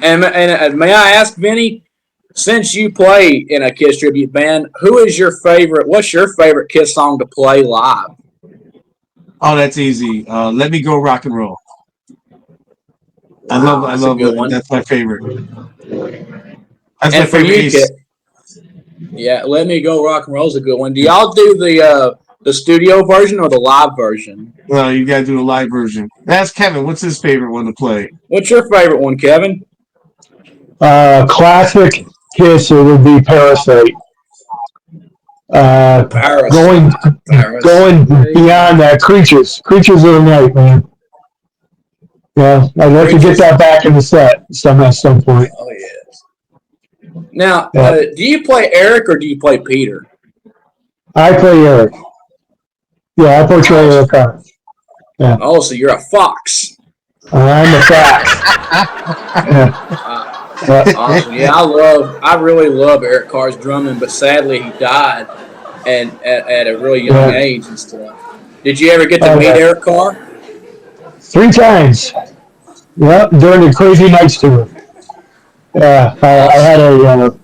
And may I ask, Vinny, since you play in a Kiss tribute band, who is your favorite? What's your favorite Kiss song to play live? Oh, that's easy. Let me go rock and roll. Wow, I that's a love good it. one. That's my favorite. That's my And for favorite you, Ace. Kit, yeah, "Let Me Go Rock and Roll" is a good one. Do y'all do the studio version or the live version? Well, you gotta do the live version. Ask Kevin, what's his favorite one to play? What's your favorite one, Kevin? Classic Kiss, it would be Parasite. Uh, Paris, going Paris. going beyond that, creatures of the night, man. Yeah, I'd like to get Creatures. that back in the set at some point. Oh yes. Now, Yeah, do you play Eric or do you play Peter? I play Eric. Yeah, I portray Oh, Eric Carr. Yeah, oh, so you're a fox. I'm the fox. Yeah, yeah. Awesome. Yeah, I really love Eric Carr's drumming, but sadly he died and at a really young Yeah. age and stuff. Did you ever get to Oh meet yeah. Eric Carr? 3 times. Yeah, during the Crazy Nights tour. Yeah, I Awesome. had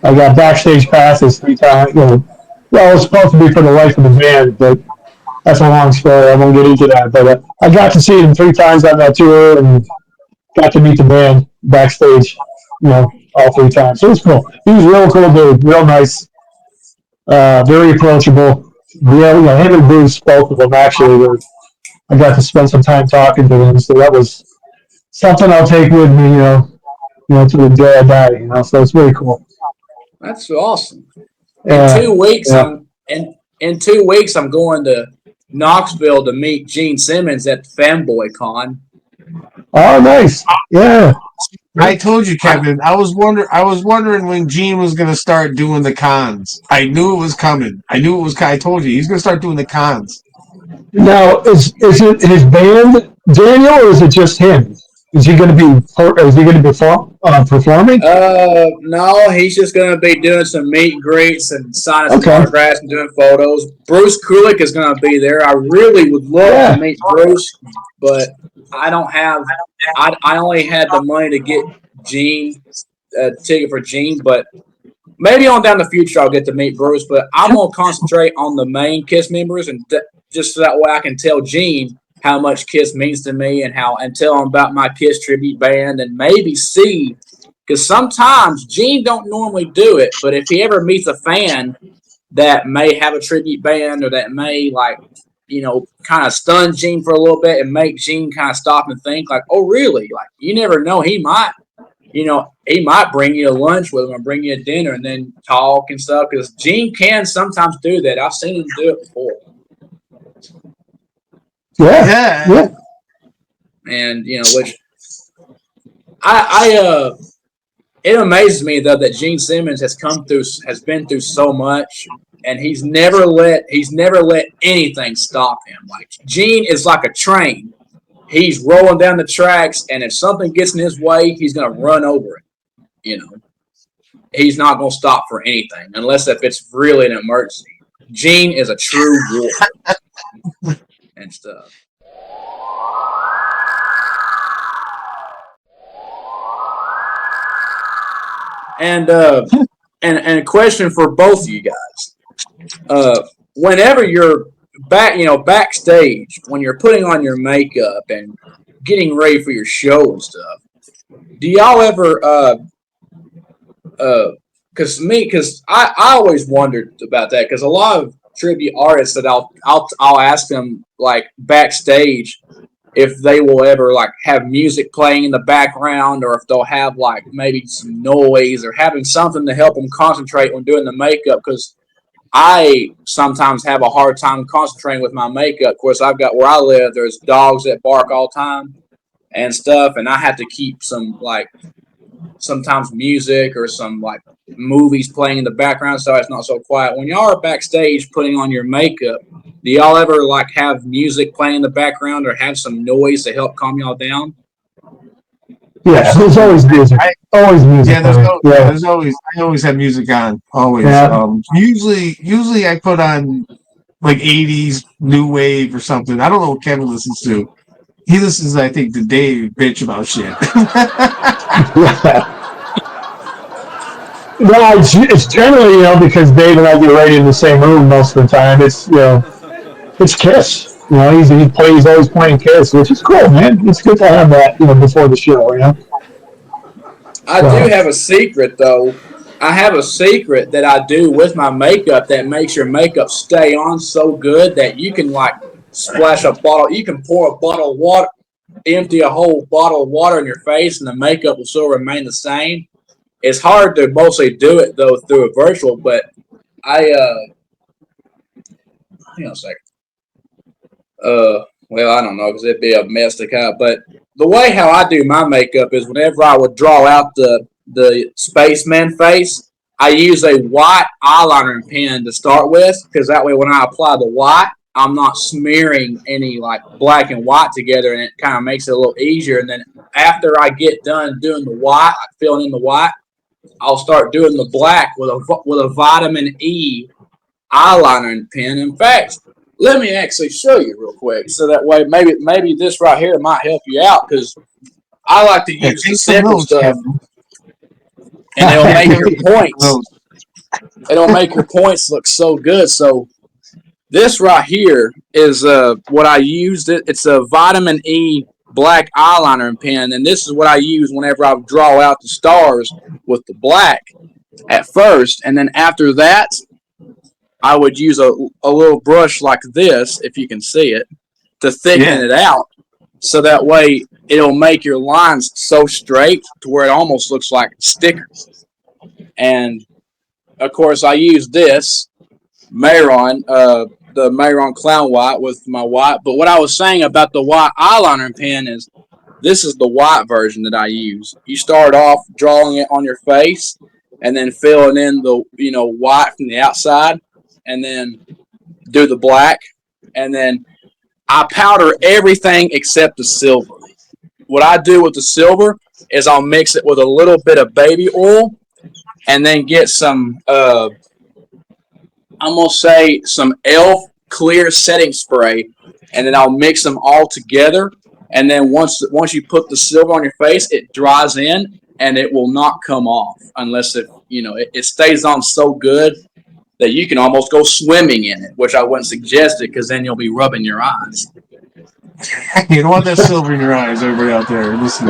I got backstage passes 3 times. Well, it was supposed to be for the life of the band, but that's a long story. I won't get into that. But I got to see him 3 times on that tour and got to meet the band backstage. All 3 times. So it was cool. He was a real cool dude, real nice, very approachable. Real, him and Bruce, both of them actually were. I got to spend some time talking to them, so that was something I'll take with me. To the day I die. So it's really cool. That's awesome. In Yeah, 2 weeks, yeah. in 2 weeks I'm going to Knoxville to meet Gene Simmons at the Fanboy Con. Oh, nice. Yeah. I told you, I Kevin. I was wondering when Gene was gonna start doing the cons. I knew it was coming. I knew it was. I told you he's gonna start doing the cons. Now, is it his band, Daniel, or is it just him? Is he going to be? Is he going to be performing? No, he's just gonna be doing some meet and greets and signing some Okay. autographs and doing photos. Bruce Kulick is gonna be there. I really would love to Yeah. meet Bruce, but I don't have. I only had the money to get Gene a ticket for Gene, but maybe on down the future I'll get to meet Bruce. But I'm gonna concentrate on the main Kiss members and just so that way I can tell Gene how much Kiss means to me and tell him about my Kiss tribute band and maybe see because sometimes Gene don't normally do it, but if he ever meets a fan that may have a tribute band or that may kind of stun Gene for a little bit and make Gene kind of stop and think like, oh really? Like you never know, he might bring you to lunch with him or bring you a dinner and then talk and stuff because Gene can sometimes do that. I've seen him do it before. Yeah. Yeah, Yeah. And which I it amazes me though that Gene Simmons has been through so much and he's never let anything stop him. Like Gene is like a train. He's rolling down the tracks and if something gets in his way, he's gonna run over it. You know. He's not gonna stop for anything unless if it's really an emergency. Gene is a true warrior and stuff. And and a question for both of you guys. Whenever you're backstage, when you're putting on your makeup and getting ready for your show and stuff, do y'all ever because I always wondered about that because a lot of tribute artists that I'll ask them like backstage if they will ever like have music playing in the background or if they'll have like maybe some noise or having something to help them concentrate when doing the makeup because I sometimes have a hard time concentrating with my makeup. Of course, I've got where I live. There's dogs that bark all the time and stuff, and I have to keep some like sometimes music or some like movies playing in the background so it's not so quiet. When y'all are backstage putting on your makeup, do y'all ever like have music playing in the background or have some noise to help calm y'all down? Yeah. There's absolutely. always music. I Always music Yeah, there's playing. no yeah, Yeah. there's always I always have music on always. Yeah. Usually I put on like 80s new wave or something. I don't know what Kevin listens to. He listens, I think, to Dave bitch about shit. No, it's generally, because Dave and I get right in the same room most of the time. It's Kiss. He's always playing Kiss, which is cool, man. It's good to have that, before the show. I do So have a secret though. I have a secret that I do with my makeup that makes your makeup stay on so good that you can like splash a bottle. You can pour a bottle of water, empty a whole bottle of water in your face, and the makeup will still remain the same. It's hard to mostly do it though through a virtual, but I hang on a second. Well, I don't know because it'd be a mess to cut. But the way how I do my makeup is whenever I would draw out the spaceman face, I use a white eyeliner pen to start with because that way when I apply the white, I'm not smearing any like black and white together, and it kind of makes it a little easier. And then after I get done doing the white, like filling in the white, I'll start doing the black with a vitamin E eyeliner pen. In fact, let me actually show you real quick, so that way maybe this right here might help you out because I like to use the take some simple notes, stuff, Kevin. and it'll make your points. Notes. It'll make your points look so good. So this right here is what I used. It's a vitamin E black eyeliner pen, and this is what I use whenever I draw out the stars with the black at first, and then after that, I would use a little brush like this, if you can see it, to thicken it out. So that way it'll make your lines so straight to where it almost looks like stickers. And of course, I use this Mayron, the Mayron Clown White with my white. But what I was saying about the white eyeliner pen is this is the white version that I use. You start off drawing it on your face and then filling in the white from the outside and then do the black, and then I powder everything except the silver. What I do with the silver is I'll mix it with a little bit of baby oil and then get some I'm gonna say some elf clear setting spray, and then I'll mix them all together, and then once you put the silver on your face, it dries in and it will not come off unless it stays on so good that you can almost go swimming in it, which I wouldn't suggest it because then you'll be rubbing your eyes. You don't want that silver in your eyes, everybody out there. Listen,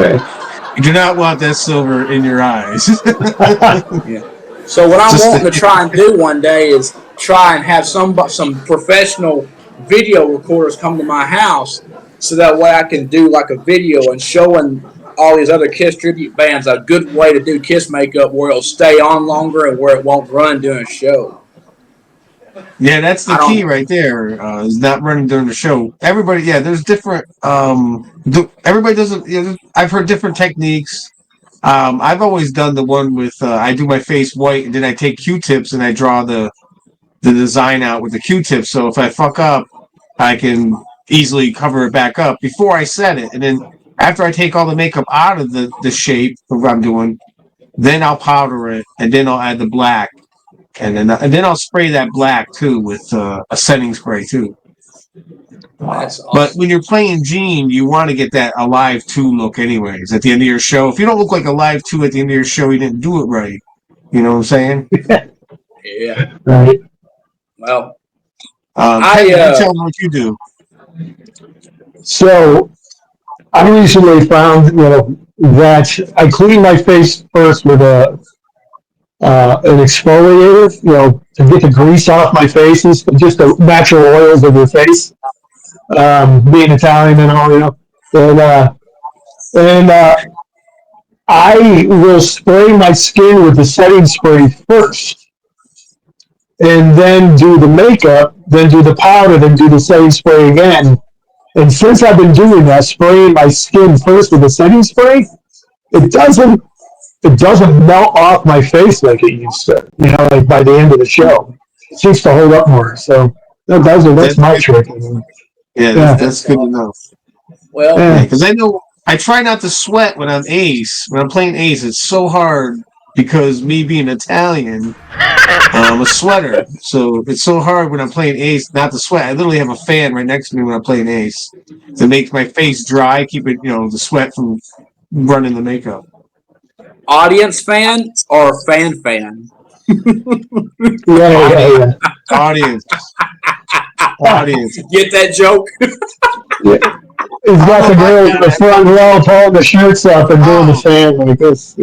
you do not want that silver in your eyes. Yeah. So what I'm wanting to try and do one day is try and have some professional video recorders come to my house, so that way I can do like a video and showing all these other Kiss tribute bands a good way to do Kiss makeup where it'll stay on longer and where it won't run during a show. Yeah, that's the key right there. Is not running during the show. Everybody, there's different. Everybody doesn't. I've heard different techniques. I've always done the one with I do my face white and then I take Q-tips and I draw the design out with the Q-tips. So if I fuck up, I can easily cover it back up before I set it. And then after I take all the makeup out of the shape of what I'm doing, then I'll powder it and then I'll add the black. And then I'll spray that black too with a setting spray too. That's awesome. But when you're playing Gene, you want to get that Alive 2 look anyways at the end of your show. If you don't look like Alive 2 at the end of your show, you didn't do it right. You know what I'm saying? Yeah. Right. Well, Kevin, tell them what you do. So I recently found, that I clean my face first with an exfoliator, to get the grease off my faces, just the natural oils of your face. Being Italian and all, and I will spray my skin with the setting spray first, and then do the makeup, then do the powder, then do the setting spray again. And since I've been doing that, spraying my skin first with the setting spray, it doesn't melt off my face like it used to. Like by the end of the show, it seems to hold up more. So that's my trick. That's good enough. Well, because I know I try not to sweat when I'm Ace. When I'm playing Ace, it's so hard because me being Italian, I'm a sweater. So it's so hard when I'm playing Ace not to sweat. I literally have a fan right next to me when I'm playing Ace to make my face dry, keep it, the sweat from running the makeup. audience fan or fan fan? Yeah. Audience. Get that joke? Yeah. He's got the girls in the front row pulling the shirts up and doing the fan like this.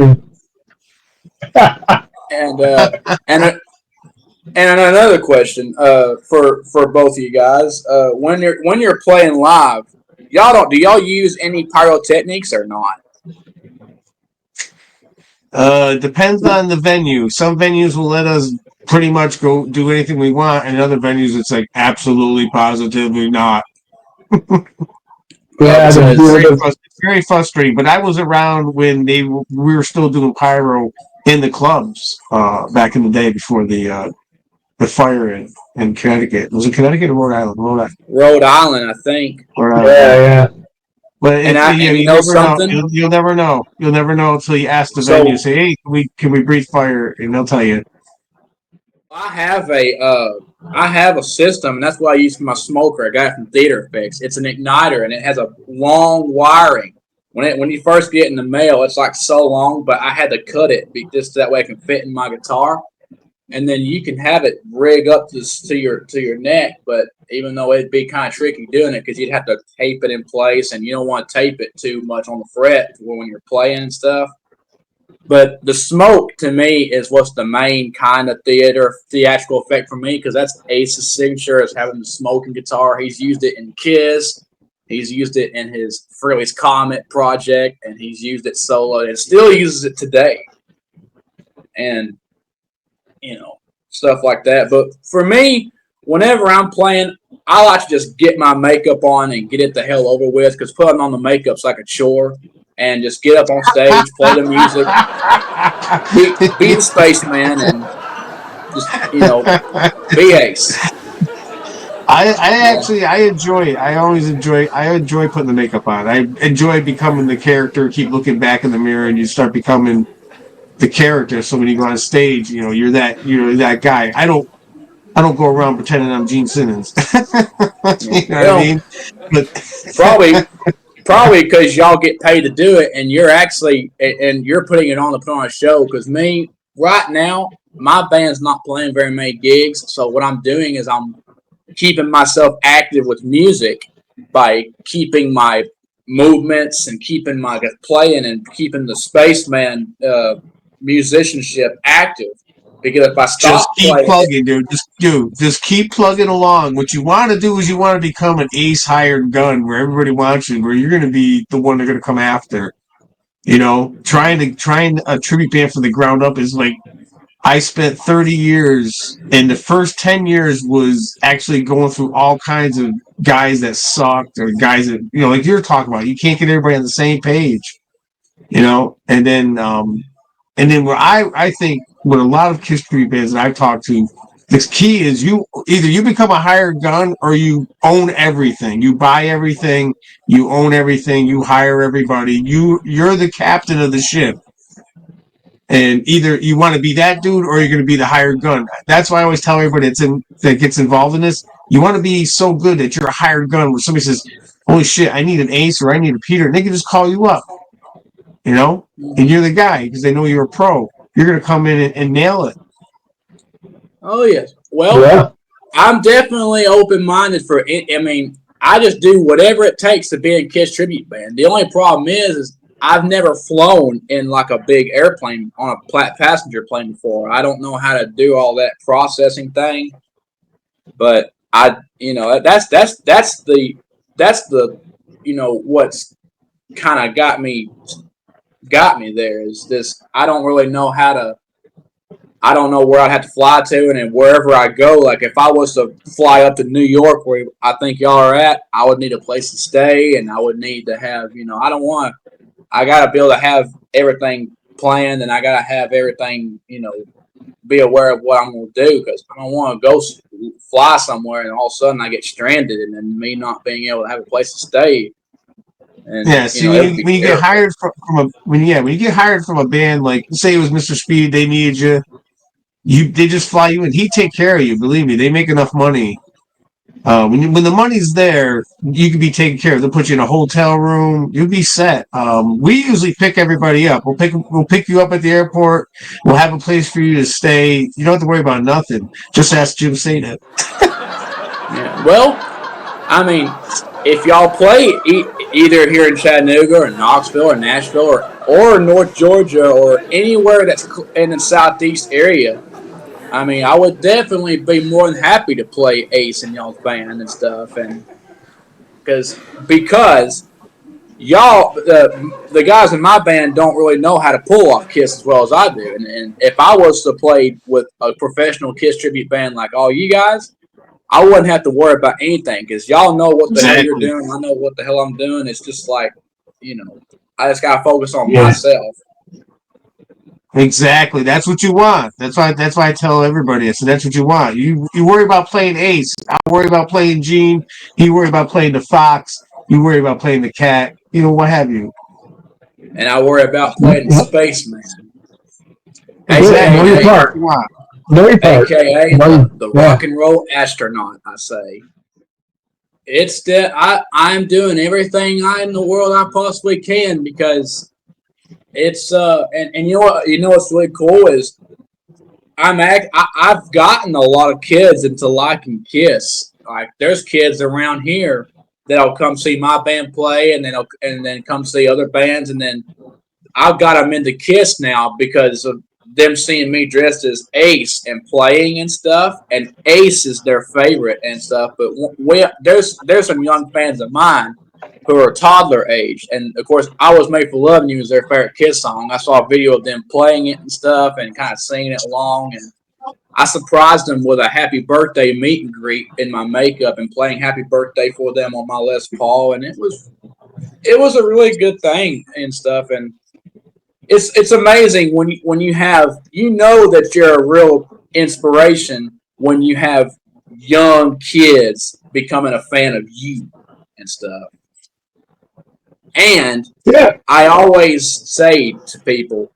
And and and another question for both of you guys, when you're playing live, do y'all use any pyrotechnics or not? Depends on the venue. Some venues will let us pretty much go do anything we want, and other venues it's like absolutely positively not. Yeah, It's very frustrating. But I was around when we were still doing pyro in the clubs back in the day before the fire in Connecticut. Was it Connecticut or Rhode Island? Rhode Island, I think. Rhode Island. Yeah. But you know never know. something? You'll never know. You'll never know until you ask the So venue. Say, hey, can we breathe fire? And they'll tell you. I have a system, and that's what I use for my smoker. I got it from Theater Effects. It's an igniter, and it has a long wiring. When you first get in the mail, it's like so long, but I had to cut it just that way it can fit in my guitar. And then you can have it rig up to your neck, but even though it'd be kind of tricky doing it because you'd have to tape it in place, and you don't want to tape it too much on the fret when you're playing and stuff. But the smoke to me is what's the main kind of theatrical effect for me because that's Ace's signature is having the smoking guitar. He's used it in Kiss, he's used it in his Frehley's Comet project, and he's used it solo and still uses it today. And stuff like that. But for me, whenever I'm playing, I like to just get my makeup on and get it the hell over with because putting on the makeup's like a chore. And just get up on stage, play the music, be the spaceman, and just be Ace. I enjoy it. I enjoy putting the makeup on. I enjoy becoming the character. Keep looking back in the mirror, and you start becoming the character. So when you go on stage, you're that guy. I don't go around pretending I'm Gene Simmons. You know what I mean? But probably because y'all get paid to do it, and you're putting it on to put on a show. Because me right now, my band's not playing very many gigs. So what I'm doing is I'm keeping myself active with music by keeping my movements and keeping my playing and keeping the spaceman musicianship active. Because if I stop just keep plugging, dude. Just keep plugging along. What you want to do is you want to become an ace hired gun where everybody wants you, where you're going to be the one they're going to come after. Trying a tribute band from the ground up is like I spent 30 years, and the first 10 years was actually going through all kinds of guys that sucked or guys that like you're talking about. You can't get everybody on the same page, and then where I think with a lot of Kiss tribute bands that I've talked to, the key is either you become a hired gun or you own everything. You buy everything, you own everything, you hire everybody. You're the captain of the ship. And either you want to be that dude or you're going to be the hired gun. That's why I always tell everybody that gets involved in this, you want to be so good that you're a hired gun where somebody says, holy shit, I need an Ace or I need a Peter. And they can just call you up, and you're the guy because they know you're a pro. You're going to come in and nail it. Oh, yes. Well, I'm definitely open-minded for it. I mean, I just do whatever it takes to be in Kiss tribute band. The only problem is I've never flown in like a big airplane on a passenger plane before. I don't know how to do all that processing thing, but that's the what's kind of got me there is this. I don't really know how to. I don't know where I'd have to fly to, and then wherever I go, like if I was to fly up to New York, where I think y'all are at, I would need a place to stay, and I would need to have, I don't want. I gotta be able to have everything planned, and I gotta have everything, be aware of what I'm gonna do, because I don't want to go fly somewhere and all of a sudden I get stranded, and then me not being able to have a place to stay. And, when you get hired when you get hired from a band, like say it was Mr. Speed, they needed you. They just fly you in. He take care of you. Believe me, they make enough money When the money's there, you can be taken care of. They'll put you in a hotel room. You'll be set. We usually pick everybody up. We'll pick you up at the airport. We'll have a place for you to stay. You don't have to worry about nothing. Just ask Jim Satan. Yeah. Well, I mean, if y'all play either here in Chattanooga or Knoxville or Nashville or North Georgia or anywhere that's in the southeast area, I mean, I would definitely be more than happy to play Ace in y'all's band and stuff, and because y'all the guys in my band don't really know how to pull off Kiss as well as I do, and if I was to play with a professional Kiss tribute band like all you guys, I wouldn't have to worry about anything because y'all know what the hell you're doing. I know what the hell I'm doing. It's just like, I just gotta focus on myself. Exactly. That's what you want. That's why I tell everybody. I said that's what you want. You worry about playing Ace. I worry about playing Gene. You worry about playing the Fox. You worry about playing the Cat. What have you. And I worry about playing the Spaceman. Exactly. Know your part. Know your part. AKA the rock and roll astronaut, I say. It's that I'm doing everything in the world I possibly can because it's and you know what's really cool is I've gotten a lot of kids into liking Kiss. Like there's kids around here that'll come see my band play and then come see other bands, and then I've got them into Kiss now because of them seeing me dressed as Ace and playing and stuff, and Ace is their favorite and stuff. But there's some young fans of mine who are toddler age, and of course, "I Was Made for Loving You" is their favorite Kiss song. I saw a video of them playing it and stuff, and kind of singing it along, and I surprised them with a happy birthday meet and greet in my makeup and playing "Happy Birthday" for them on my Les Paul, and it was a really good thing and stuff, and it's amazing when you have that you're a real inspiration when you have young kids becoming a fan of you and stuff. And I always say to people,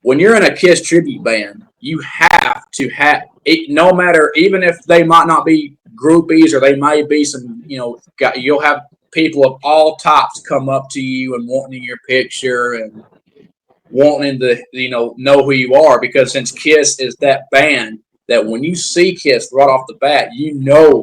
when you're in a Kiss tribute band, you have to have it. No matter, even if they might not be groupies or they might be some, you'll have people of all types come up to you and wanting your picture and wanting to know who you are, because since Kiss is that band that when you see Kiss right off the bat,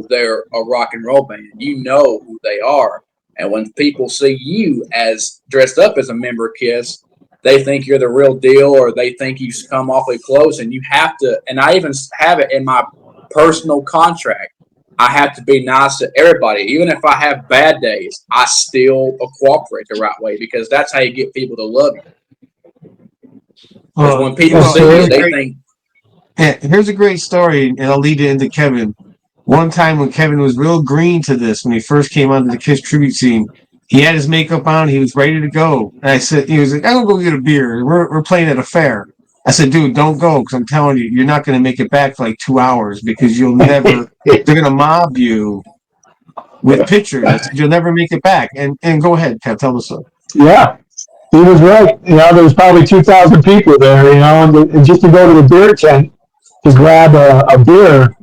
they're a rock and roll band. You know who they are. And when people see you as dressed up as a member of Kiss, they think you're the real deal, or they think you come awfully close, and you have to, and I even have it in my personal contract, I have to be nice to everybody. Even if I have bad days, I still cooperate the right way, because that's how you get people to love you. Because when people see you, they think. Yeah, here's a great story, and I'll lead it into Kevin. One time when Kevin was real green to this, when he first came onto the Kiss tribute scene, he had his makeup on, he was ready to go. And I said, he was like, I'm going to go get a beer. We're playing at a fair. I said, dude, don't go, because I'm telling you, you're not going to make it back for like 2 hours, because you'll never, they're going to mob you with pictures. I said, you'll never make it back. And go ahead, Kev, tell us so. Yeah. He was right. There's probably 2,000 people there, and just to go to the beer tent to grab a beer,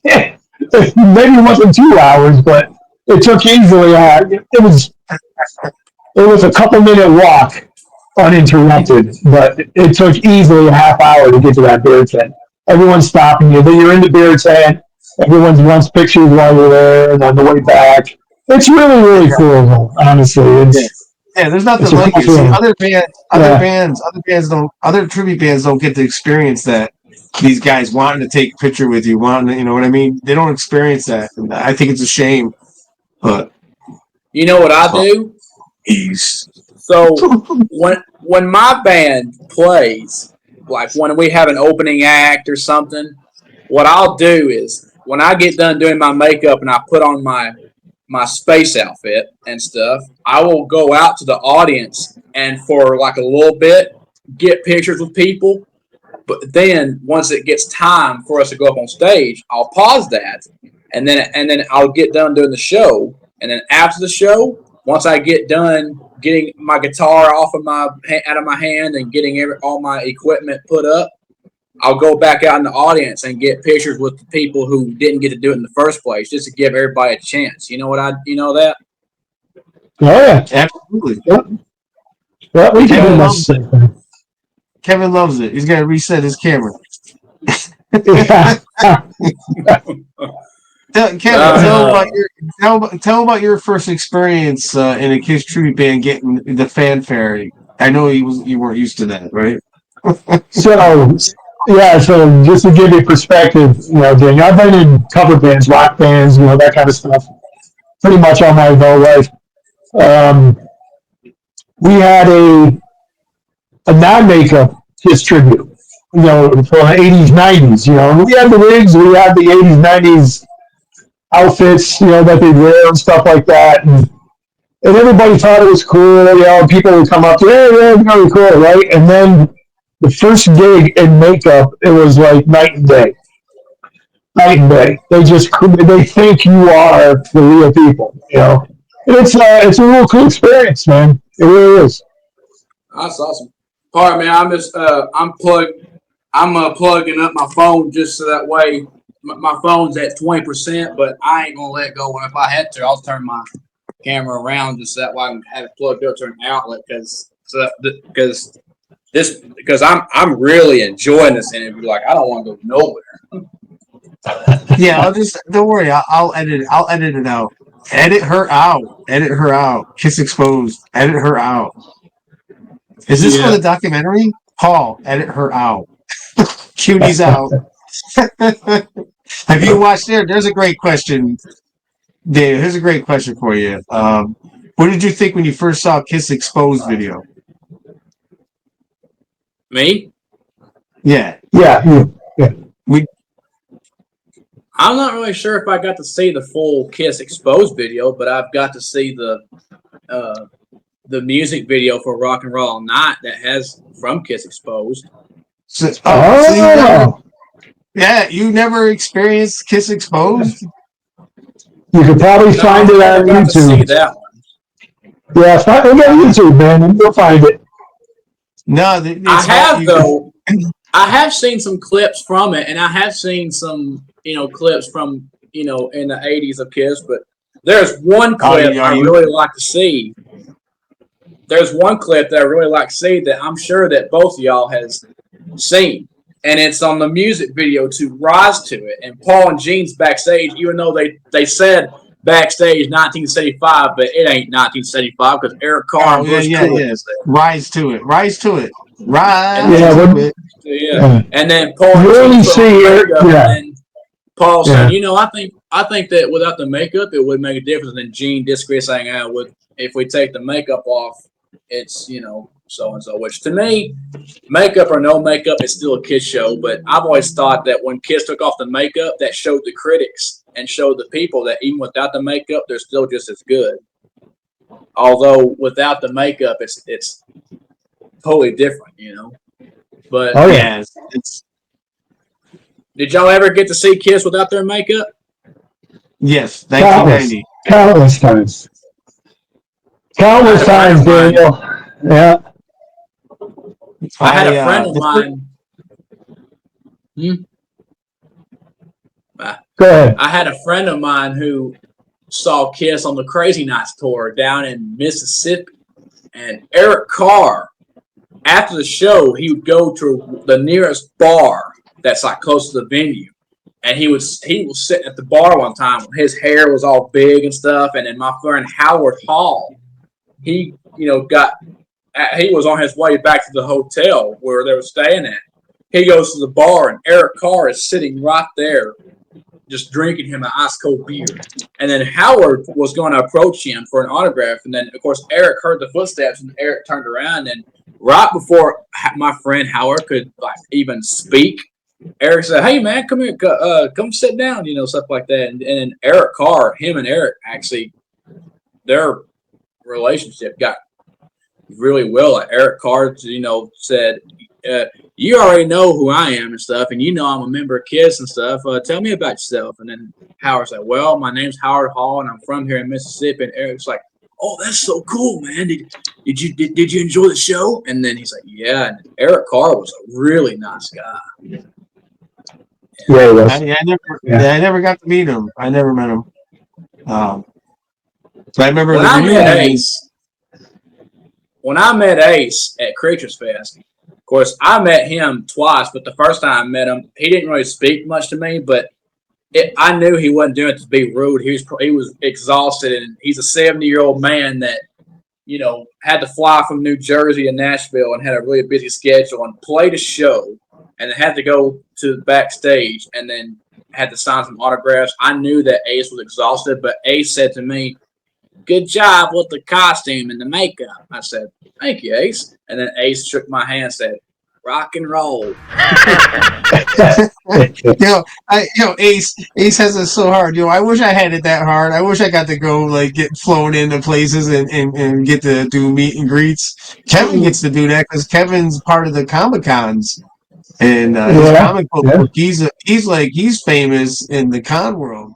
maybe it wasn't 2 hours, but it took easily, it was a couple-minute walk uninterrupted, but it took easily a half hour to get to that beer tent. Everyone's stopping you. Then you're in the beer tent. Everyone wants pictures while you're there, and on the way back. It's really, really cool, honestly. Yeah, there's nothing like it. See, other tribute bands don't get to experience that. These guys wanting to take a picture with you, you know what I mean? They don't experience that. And I think it's a shame. But you know what I do? Ease. So when my band plays, like when we have an opening act or something, what I'll do is when I get done doing my makeup and I put on my space outfit and stuff, I will go out to the audience and for like a little bit get pictures with people. But then once it gets time for us to go up on stage, I'll pause that and then I'll get done doing the show. And then after the show, once I get done getting my guitar out of my hand and getting all my equipment put up, I'll go back out in the audience and get pictures with the people who didn't get to do it in the first place, just to give everybody a chance. You know what you know that? Oh yeah, Absolutely. yep. Yeah, we can do Kevin that loves it. same thing. Kevin loves it. He's got to reset his camera. Yeah. Kevin, Uh, tell about your first experience in a Kiss tribute band getting the fanfare. I know you weren't used to that, right? So, yeah, so just to give you perspective, Daniel, I've been in cover bands, rock bands, that kind of stuff, pretty much all my adult life. Um, we had a non-makeup Kiss tribute, for the 80s, 90s, and we had the wigs, we had the 80s, 90s outfits, that they'd wear and stuff like that. And everybody thought it was cool, people would come up to, hey, yeah, very cool, right? And then the first gig in makeup, it was like night and day. Night and day. They think you are the real people. And it's a real cool experience, man. It really is. that's awesome. All right, man. I'm just I'm plugging up my phone just so that way my phone's at 20%, but I ain't gonna let go. If I had to, I'll turn my camera around just so that way I can have it plugged up to an outlet because I'm really enjoying this interview. Like I don't want to go nowhere. Yeah, don't worry. I'll edit it. I'll edit it out. Edit her out. Edit her out. Kiss exposed. Edit her out. Is this for Yeah. the documentary? Paul, edit her out. Cuties out. Have you watched there? There's a great question, Dave. Here's a great question for you. What did you think when you first saw Kiss Exposed video? Me? Yeah. Yeah. We I'm not really sure if I got to see the full Kiss Exposed video, but I've got to see the music video for Rock and Roll All Night that has from Kiss Exposed. Oh, you never experienced Kiss Exposed? you could probably No, find I've it never on got to see YouTube. that one. Yeah, find it on YouTube, man, and you'll find it. No, I it's hard. have though. I have seen some clips from it, and I have seen some, clips from, in the '80s of Kiss. But there's one clip I really like to see. There's one clip that I really like to see that I'm sure that both of y'all has seen, and it's on the music video to "Rise to It." And Paul and Gene's backstage, even though they said backstage 1975, but it ain't 1975 because Eric Carr and Bruce Kulick is there. Rise to it. Rise to it. Rise Yeah, to it. Yeah. And then Paul and you only Gene put on see the it. makeup, Yeah. and then Paul said, I think that without the makeup, it would make a difference. And then Gene disagreed, saying, if we take the makeup off, it's, so and so. Which to me, makeup or no makeup, it's still a Kiss show. But I've always thought that when Kiss took off the makeup, that showed the critics and showed the people that even without the makeup, they're still just as good. Although without the makeup, it's totally different, But Oh yeah. did y'all ever get to see Kiss without their makeup? Yes, Countless 1990. times. Countless times, Daniel. Yeah. I had a friend of mine. Go ahead. I had a friend of mine who saw Kiss on the Crazy Nights tour down in Mississippi, and Eric Carr, after the show, he would go to the nearest bar that's like close to the venue, and he was sitting at the bar one time. His hair was all big and stuff, and then my friend Howard Hall, he was on his way back to the hotel where they were staying at. He goes to the bar, and Eric Carr is sitting right there, just drinking him an ice cold beer. And then Howard was going to approach him for an autograph, and then of course Eric heard the footsteps, and Eric turned around, and right before my friend Howard could even speak, Eric said, "Hey man, come here, come sit down," stuff like that. And then Eric Carr, him and Eric actually, their relationship got really well. Like Eric Carr, said, "You already know who I am and stuff, and I'm a member of Kiss and stuff. Tell me about yourself." And then Howard said, "Well, my name's Howard Hall, and I'm from here in Mississippi." And Eric's like, "Oh, that's so cool, man. Did you enjoy the show?" And then he's like, "Yeah." And Eric Carr was a really nice guy. Yeah, he was. I never got to meet him. I never met him. But I remember When the I met reunion. Ace, at Creatures Fest, of course, I met him twice. But the first time I met him, he didn't really speak much to me. But I knew he wasn't doing it to be rude. He was exhausted, and he's a 70-year-old man that had to fly from New Jersey to Nashville and had a really busy schedule and played a show, and then had to go to the backstage and then had to sign some autographs. I knew that Ace was exhausted, but Ace said to me, "Good job with the costume and the makeup." I said, "Thank you, Ace." And then Ace shook my hand and said, "Rock and roll." Ace has it so hard. I wish I had it that hard. I wish I got to go get flown into places and get to do meet and greets. Kevin gets to do that because Kevin's part of the Comic Cons and his comic book. He's famous in the con world.